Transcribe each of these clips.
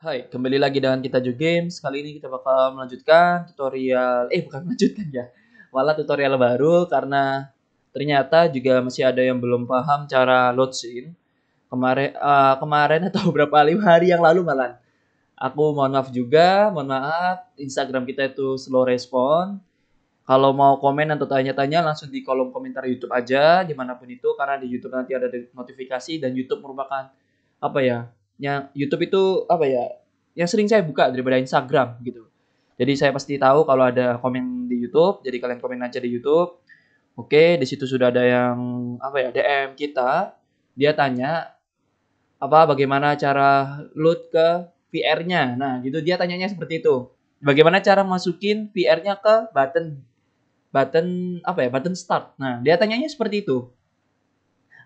Hai, kembali lagi dengan kita Ju Games. Kali ini kita bakal melanjutkan tutorial, bukan melanjutkan ya, malah tutorial baru karena ternyata juga masih ada yang belum paham cara load scene. Kemarin atau beberapa hari yang lalu malah. Aku mohon maaf juga, mohon maaf, Instagram kita itu slow respon. Kalau mau komen atau tanya-tanya langsung di kolom komentar YouTube aja, dimanapun itu, karena di YouTube nanti ada notifikasi dan YouTube merupakan apa ya? Yang YouTube itu apa ya? Yang sering saya buka daripada Instagram gitu. Jadi saya pasti tahu kalau ada komen di YouTube, jadi kalian komen aja di YouTube. Oke, di situ sudah ada yang apa ya? DM kita. Dia tanya bagaimana cara load ke VR-nya. Nah, gitu dia tanyanya seperti itu. Bagaimana cara masukin VR-nya ke button button button start. Nah, dia tanyanya seperti itu.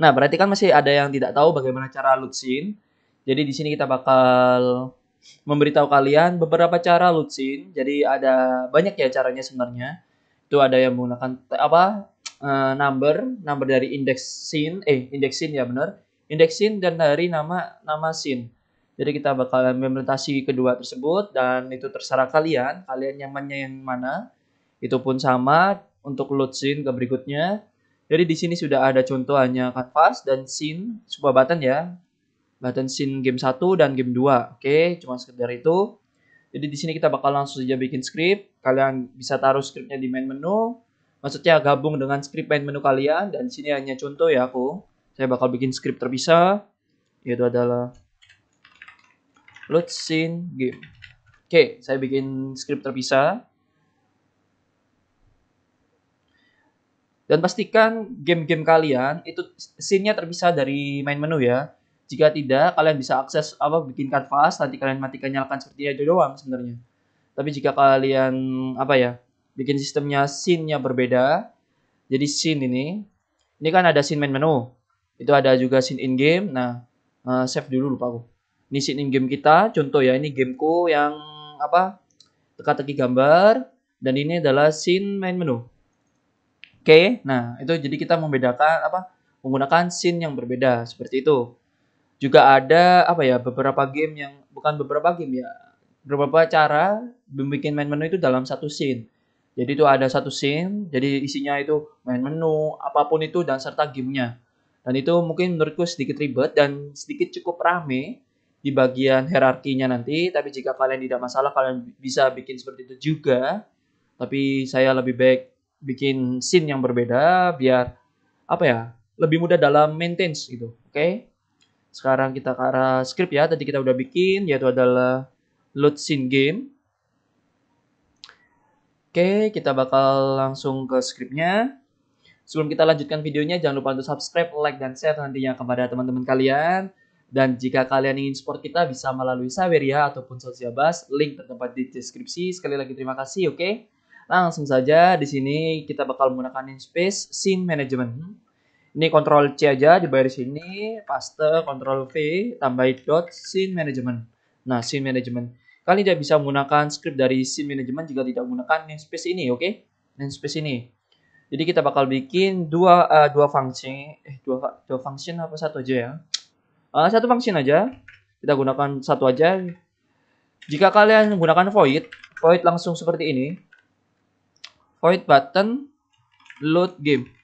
Nah, berarti kan masih ada yang tidak tahu bagaimana cara load scene. Jadi di sini kita bakal memberitahu kalian beberapa cara load scene. Jadi ada banyak ya caranya sebenarnya. Itu ada yang menggunakan number dari index scene ya benar. Index scene dan dari nama scene. Jadi kita bakal implementasi kedua tersebut dan itu terserah kalian, kalian nyamannya yang mana. Itu pun sama untuk load scene ke berikutnya. Jadi di sini sudah ada contoh hanya canvas dan scene sebuah button ya. Button scene game 1 dan game 2. Oke, cuma sekedar itu. Jadi di sini kita bakal langsung saja bikin script. Kalian bisa taruh scriptnya di main menu. Maksudnya gabung dengan script main menu kalian dan di sini hanya contoh ya aku. Saya bakal bikin script terpisah yaitu adalah load scene game. Oke, saya bikin script terpisah. Dan pastikan game-game kalian itu scene-nya terpisah dari main menu ya. Jika tidak, kalian bisa akses bikin kanvas, nanti kalian matikan nyalakan seperti itu doang sebenarnya. Tapi jika kalian bikin sistemnya scene-nya berbeda. Jadi scene ini kan ada scene main menu. Itu ada juga scene in game. Nah, save dulu lupa aku. Ini scene in game kita, contoh ya, ini gameku yang teka-teki gambar dan ini adalah scene main menu. Oke, nah itu jadi kita membedakan menggunakan scene yang berbeda seperti itu. Juga ada beberapa game yang bukan beberapa game ya, beberapa cara membuat main menu itu dalam satu scene. Jadi itu ada satu scene, jadi isinya itu main menu, apapun itu dan serta gamenya. Dan itu mungkin menurutku sedikit ribet dan sedikit cukup rame di bagian hierarkinya nanti. Tapi jika kalian tidak masalah, kalian bisa bikin seperti itu juga. Tapi saya lebih baik bikin scene yang berbeda biar lebih mudah dalam maintenance gitu. Oke. Sekarang kita ke arah script ya. Tadi kita udah bikin yaitu adalah load scene game. Oke, kita bakal langsung ke scriptnya. Sebelum kita lanjutkan videonya, jangan lupa untuk subscribe, like, dan share nantinya kepada teman-teman kalian. Dan jika kalian ingin support kita bisa melalui Saweria ataupun Sosiabas, link terdapat di deskripsi. Sekali lagi terima kasih, oke? Langsung saja di sini kita bakal menggunakan namespace scene management. Ini Ctrl C aja di baris sini, paste Ctrl V, tambahin dot scene management. Nah, scene management. Kalian tidak bisa menggunakan script dari scene management jika tidak menggunakan namespace ini, oke? Namespace ini. Jadi kita bakal bikin dua function apa satu aja ya? Satu function aja. Kita gunakan satu aja. Jika kalian menggunakan void langsung seperti ini. Void button load game.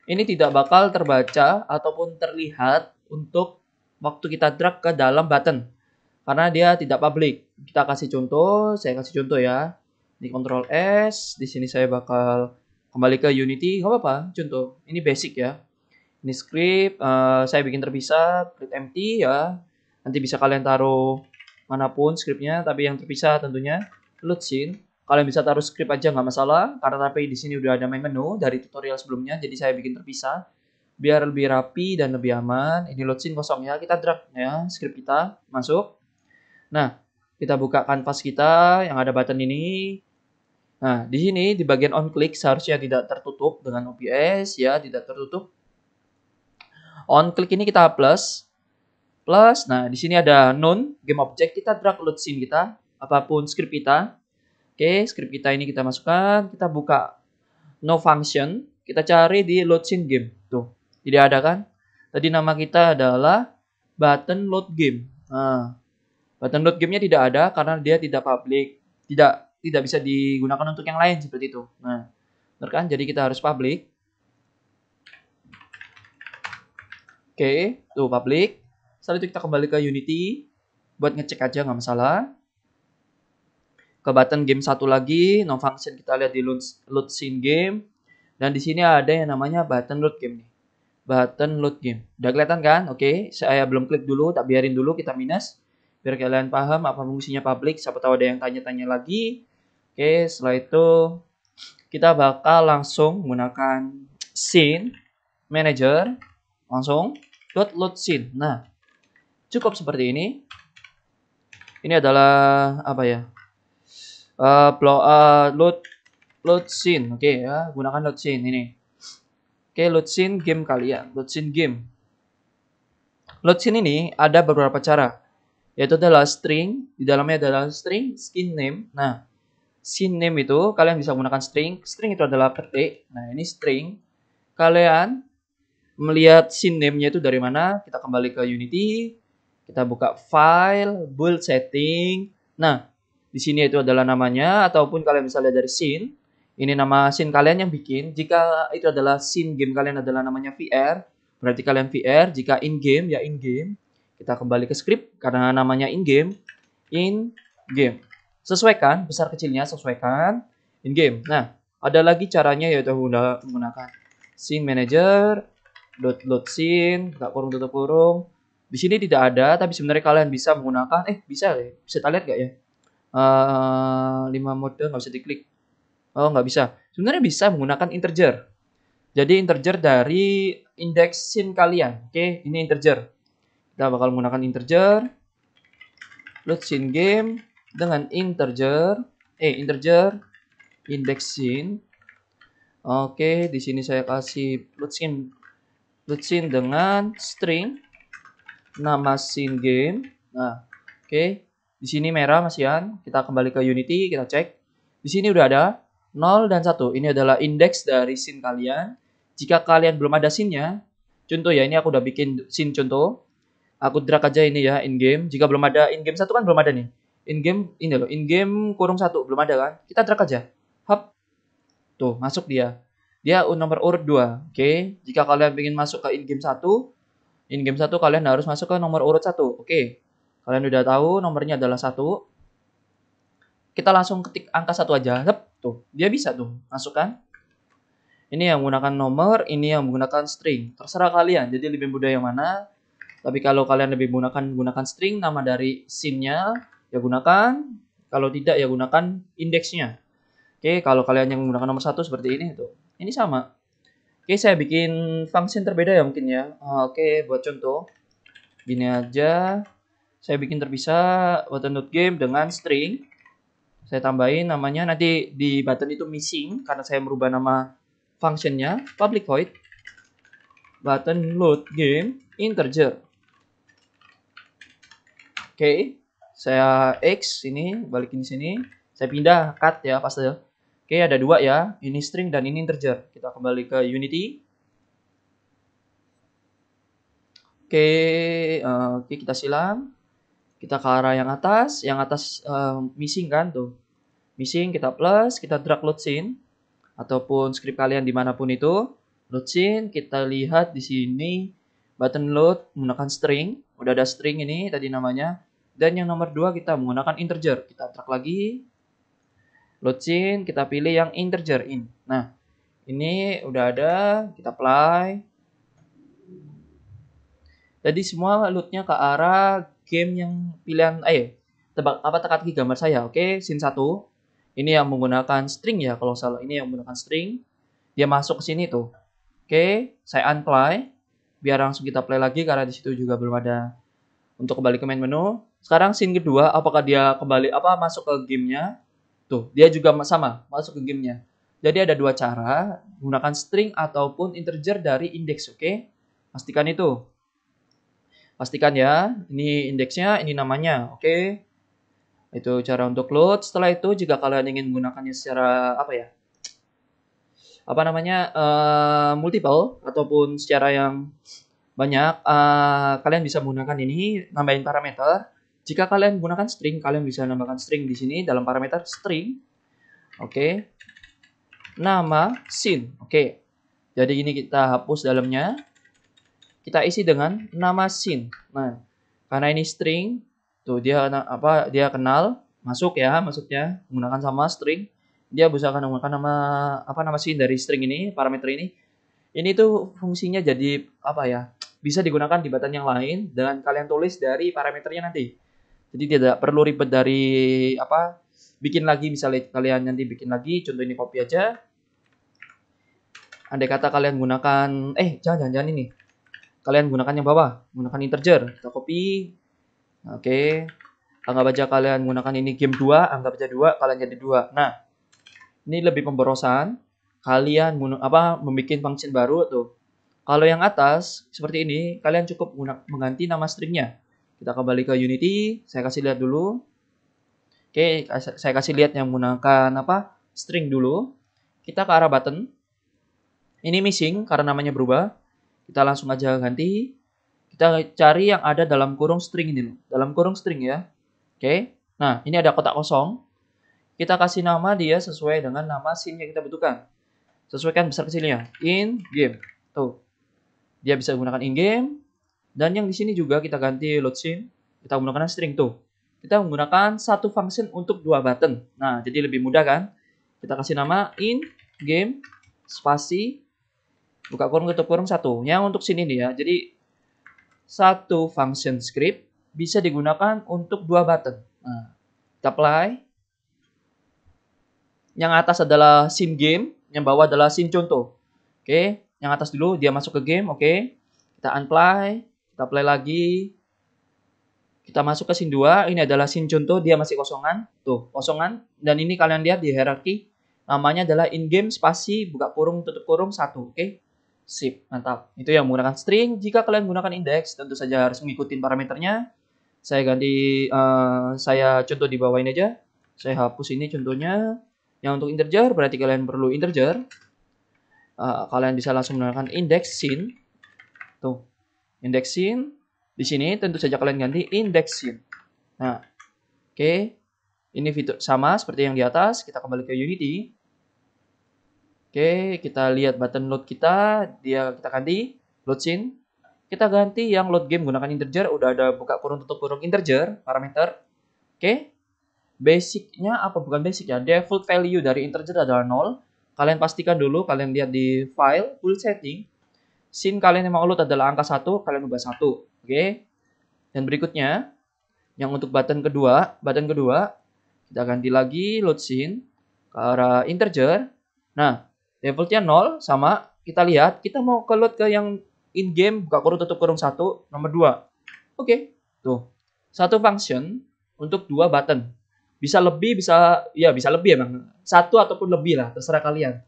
Ini tidak bakal terbaca ataupun terlihat untuk waktu kita drag ke dalam button. Karena dia tidak public. Kita kasih contoh, saya kasih contoh ya. Ini Ctrl S, di sini saya bakal kembali ke Unity, nggak apa-apa, contoh. Ini basic ya. Ini script, saya bikin terpisah, print empty ya. Nanti bisa kalian taruh manapun scriptnya, tapi yang terpisah tentunya load scene. Kalian bisa taruh script aja nggak masalah, karena tapi di sini udah ada main menu dari tutorial sebelumnya, jadi saya bikin terpisah biar lebih rapi dan lebih aman. Ini load scene kosong ya, kita drag ya script kita masuk. Nah, kita buka kanvas kita yang ada button ini. Nah, di sini di bagian on click seharusnya tidak tertutup dengan OBS ya, tidak tertutup. On click ini kita plus. Nah, di sini ada none game object, kita drag load scene kita, apapun script kita. Oke, script kita ini kita masukkan, kita buka no function, kita cari di load scene game. Tuh, tidak ada kan? Tadi nama kita adalah button load game. Nah, Button load game-nya tidak ada karena dia tidak public, tidak bisa digunakan untuk yang lain seperti itu. Nah, benar kan? Jadi kita harus public. Oke, tuh public. Setelah itu kita kembali ke Unity buat ngecek aja nggak masalah. Ke button game satu lagi, no function kita lihat di load scene game. Dan di sini ada yang namanya button load game nih. Button load game. Udah kelihatan kan? Oke, saya belum klik dulu, tak biarin dulu kita minus. Biar kalian paham apa fungsinya public, siapa tahu ada yang tanya-tanya lagi. Oke, setelah itu kita bakal langsung menggunakan scene manager. Langsung load scene. Nah, cukup seperti ini. Ini adalah apa ya? Load scene. Oke ya, gunakan load scene ini. Oke, load scene game kalian. Load scene game. Load scene ini ada beberapa cara. Yaitu adalah string, di dalamnya adalah string, scene name. Nah, scene name itu kalian bisa menggunakan string. String itu adalah petik. Nah, ini string. Kalian melihat scene name-nya itu dari mana? Kita kembali ke Unity. Kita buka file, build setting. Nah, di sini itu adalah namanya, ataupun kalian bisa lihat dari scene. Ini nama scene kalian yang bikin. Jika itu adalah scene game kalian adalah namanya VR, berarti kalian VR. Jika in game, ya in game. Kita kembali ke script karena namanya in game. In game. Sesuaikan, besar kecilnya sesuaikan. In game. Nah, ada lagi caranya yaitu menggunakan scene manager, load scene, buka kurung tutup kurung. Di sini tidak ada, tapi sebenarnya kalian bisa menggunakan, bisa ya, bisa lihat gak ya? 5 mode nggak bisa diklik. Oh, nggak bisa. Sebenarnya bisa menggunakan integer. Jadi integer dari index scene kalian. Oke, ini integer. Kita bakal menggunakan integer. Load scene game dengan integer. Integer index scene. Oke, di sini saya kasih load scene dengan string nama scene game. Nah, oke. Di sini merah masihan. Kita kembali ke Unity, kita cek. Di sini udah ada 0 dan 1. Ini adalah indeks dari scene kalian. Jika kalian belum ada scene-nya, contoh ya, ini aku udah bikin scene contoh. Aku drag aja ini ya, in game. Jika belum ada in game 1 kan belum ada nih. In game ini loh, in game kurung 1 belum ada kan? Kita drag aja. Hop. Tuh, masuk dia. Dia nomor urut 2. Oke. Jika kalian ingin masuk ke in game 1, in game 1 kalian harus masuk ke nomor urut 1. Oke. Kalian udah tahu nomornya adalah 1. Kita langsung ketik angka 1 aja. Tuh, dia bisa tuh masukkan. Ini yang menggunakan nomor, ini yang menggunakan string. Terserah kalian. Jadi lebih mudah yang mana? Tapi kalau kalian lebih gunakan string nama dari scene-nya, ya gunakan. Kalau tidak ya gunakan indeksnya. Oke, kalau kalian yang menggunakan nomor 1 seperti ini tuh. Ini sama. Oke, saya bikin function terbeda ya mungkin ya. Oke, buat contoh. Gini aja. Saya bikin terpisah button load game dengan string. Saya tambahin namanya, nanti di button itu missing karena saya merubah nama functionnya. Public void button load game integer. Oke, saya X ini balikin sini. Saya pindah cut ya pas ya. Oke, ada 2 ya. Ini string dan ini integer. Kita kembali ke Unity. Oke, kita silang. Kita ke arah yang atas missing kan tuh. Missing kita plus, kita drag load scene ataupun script kalian dimanapun itu. Load scene kita lihat di sini button load menggunakan string. Udah ada string ini tadi namanya. Dan yang nomor 2 kita menggunakan integer. Kita drag lagi. Load scene kita pilih yang integer in. Nah, ini udah ada, kita apply. Jadi semua loadnya ke arah game yang pilihan tebak apa teka-teki gambar saya. Oke, scene 1. Ini yang menggunakan string ya kalau salah. Ini yang menggunakan string. Dia masuk ke sini tuh. Oke, saya unplay biar langsung kita play lagi karena di situ juga belum ada untuk kembali ke main menu. Sekarang scene kedua apakah dia kembali masuk ke gamenya? Tuh, dia juga sama masuk ke gamenya. Jadi ada 2 cara, gunakan string ataupun integer dari indeks, oke? Pastikan itu. Pastikan ya, ini indeksnya, ini namanya, oke? Itu cara untuk load. Setelah itu jika kalian ingin menggunakannya secara multiple ataupun secara yang banyak, kalian bisa menggunakan ini, nambahin parameter. Jika kalian gunakan string, kalian bisa nambahkan string di sini dalam parameter string. Oke. Nama scene. Oke. Jadi ini kita hapus dalamnya. Kita isi dengan nama scene. Nah, karena ini string, tuh dia dia kenal masuk ya, maksudnya menggunakan sama string. Dia bisa akan menggunakan nama scene dari string ini, parameter ini. Ini tuh fungsinya jadi bisa digunakan di button yang lain dan kalian tulis dari parameternya nanti. Jadi tidak perlu ribet dari bikin lagi, misalnya kalian nanti bikin lagi, contoh ini copy aja. Andai kata kalian gunakan jangan ini. Kalian gunakan yang bawah, gunakan integer. Kita copy. Oke. Anggap aja kalian gunakan ini game 2, anggap aja 2, kalian jadi 2. Nah, ini lebih pemborosan. Kalian membuat function baru tuh. Kalau yang atas seperti ini, kalian cukup mengganti nama stringnya. Kita kembali ke Unity, saya kasih lihat dulu. Oke, saya kasih lihat yang menggunakan string dulu. Kita ke arah button. Ini missing karena namanya berubah. Kita langsung aja ganti. Kita cari yang ada dalam kurung string ini, dalam kurung string ya. Oke. Nah, ini ada kotak kosong. Kita kasih nama dia sesuai dengan nama scene yang kita butuhkan. Sesuaikan besar kecilnya. In game. Tuh. Dia bisa gunakan in game. Dan yang di sini juga kita ganti load scene. Kita menggunakan string tuh. Kita menggunakan satu function untuk 2 button. Nah, jadi lebih mudah kan? Kita kasih nama in game spasi buka kurung tutup kurung 1. Yang untuk sini nih ya. Jadi satu function script bisa digunakan untuk 2 button. Nah, kita apply. Yang atas adalah scene game, yang bawah adalah scene contoh. Oke, yang atas dulu dia masuk ke game, oke. Kita unply, kita apply lagi. Kita masuk ke scene 2, ini adalah scene contoh, dia masih kosongan. Tuh, kosongan. Dan ini kalian lihat di hierarki, namanya adalah in game spasi buka kurung tutup kurung 1, oke. Sip, mantap. Itu yang menggunakan string. Jika kalian menggunakan index, tentu saja harus mengikuti parameternya. Saya ganti, saya contoh di bawah ini aja. Saya hapus ini contohnya. Yang untuk integer, berarti kalian perlu integer. Kalian bisa langsung menggunakan index scene. Tuh, index scene. Di sini tentu saja kalian ganti index scene. Nah, oke. Ini fitur sama seperti yang di atas. Kita kembali ke Unity. Oke, kita lihat button load kita. Kita ganti load scene. Kita ganti yang load game gunakan integer. Udah ada buka kurung tutup kurung integer parameter. Oke. Basicnya bukan basic ya. Default value dari integer adalah 0. Kalian pastikan dulu, kalian lihat di file, full setting. Scene kalian yang mau load adalah angka 1, kalian ubah 1. Oke. Dan berikutnya, yang untuk button kedua, kita ganti lagi load scene ke arah integer. Nah, defaultnya 0 sama. Kita lihat, kita mau ke load ke yang in game buka kurung tutup kurung 1 nomor 2. Oke. Tuh. Satu function untuk 2 button. Bisa lebih, bisa lebih emang. 1 ataupun lebih lah, terserah kalian.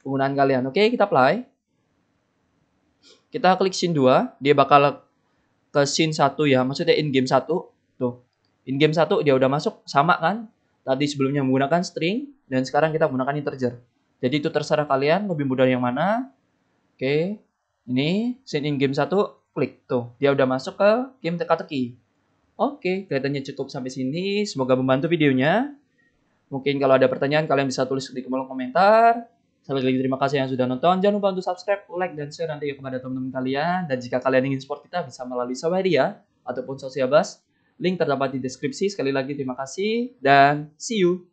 Penggunaan kalian. Oke, kita apply. Kita klik scene 2, dia bakal ke scene 1 ya, maksudnya in game 1. Tuh. In game 1 dia udah masuk, sama kan? Tadi sebelumnya menggunakan string dan sekarang kita menggunakan integer. Jadi itu terserah kalian lebih mudah yang mana. Oke. Ini scene in game 1, klik tuh. Dia udah masuk ke game teka-teki. Oke, kelihatannya cukup sampai sini. Semoga membantu videonya. Mungkin kalau ada pertanyaan, kalian bisa tulis di kolom komentar. Sekali lagi terima kasih yang sudah nonton. Jangan lupa untuk subscribe, like, dan share nanti kepada teman-teman kalian. Dan jika kalian ingin support kita, bisa melalui Saweria ataupun Sosial Bus. Link terdapat di deskripsi. Sekali lagi terima kasih dan see you.